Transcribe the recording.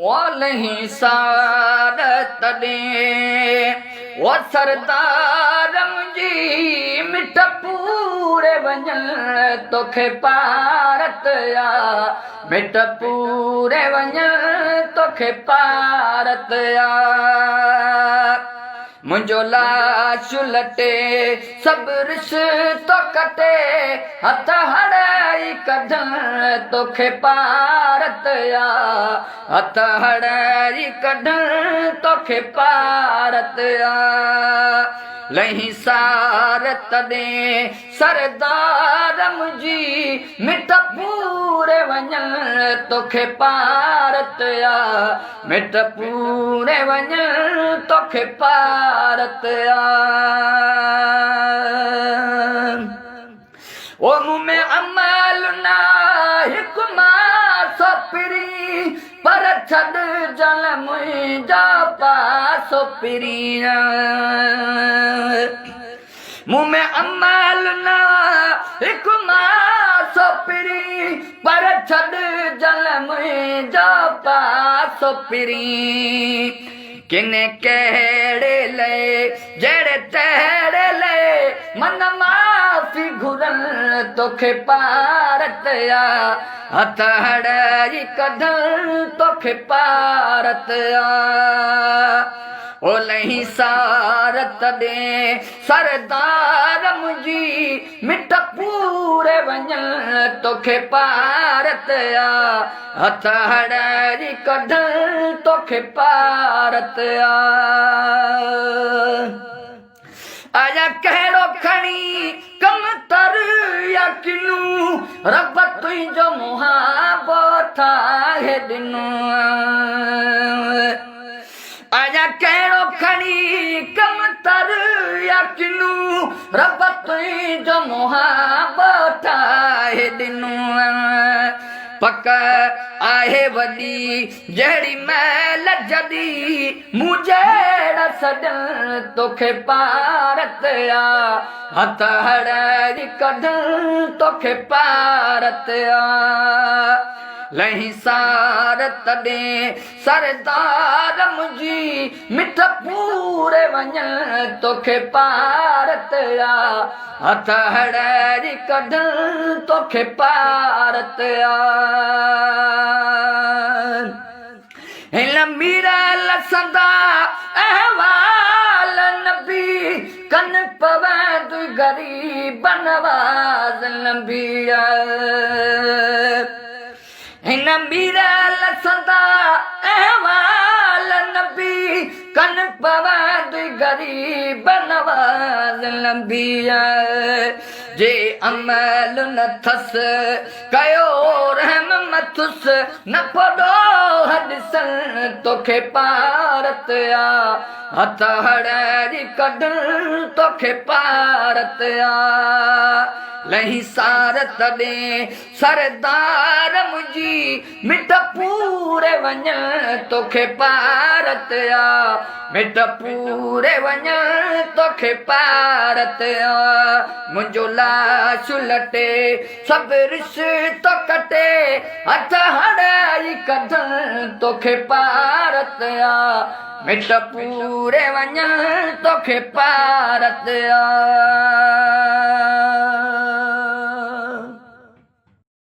नहीं सार तॾे वो सरदारम जी मिठ पूरे वञन तोखे पारत या मिठ पूरे वञन तोखे पारत या मुंहिंजो लाश लटे सभु रिश्तो कटे हथ हड़ाई कढण तोखे पारत या हथ हड़ाई कढण तोखे पारत या लही सार तॾे सरदार मुंहिंजी मिठ पूरे वञन तोखे पारत या मिठ पूरे वञन तोखे पारत या ओ मुँह में अमल ना हिकु मां सोपिरी पर छॾ जल मुंहिंजा पासो पिरी मुँह में अमल ना हिकु मां सोपिरी पर छॾ जल मुंहिंजा पासो पिरी किने कहिड़े लए जहिड़े तहिड़े लए मन माफ़ी घुरन तोखे पारत या हथ हड़ाई कढण तोखे पारत या ओ लही सार तॾे सरदार मुंहिंजी मिठ पूरे वञन तोखे पारत या हथ हड़ाई कढण तोखे पारत या आया कहिड़ो खणी कम तर यकीनू रब तुंहिंजो मुहाबत ठाहे ॾिनो आया कहिड़ो खणी कम तर यकीनू रब तुंहिंजो मुहाबत ठाहे ॾिनो पक आहे वॾी जहिड़ी महल जॾी मूं जहिड़ा सॼण तोखे पारत या हथ हड़ाई कढण तोखे पारत या लही सार तॾे सरदार मुंहिंजी मिठ पूरे वञन तोखे पारत या हथ हड़ाई कढण तोखे पारत या हिन मीरा लसंदा अहवाल नबी कन पवंद गरीब नवाज़ नबीया हिन मीरा लसंदा अहवाल नबी कन पवंद गरीब नवाज़ नबीया जे अमल न थस कयो रहम मथुस न पड़ो हॾिसन तोखे पारत या हथ हड़ाई कढण तोखे पारत या लही सार तॾे सरदार मुंहिंजी मिठ पूरे वञन तोखे पारत या मिठ पूरे वञन तोखे पारत या मुंहिंजो लाश लटे सभु रिश्तो कटे हथ हड़ाई कढण तोखे पारत या मिठ पूरे वञन तोखे पारत या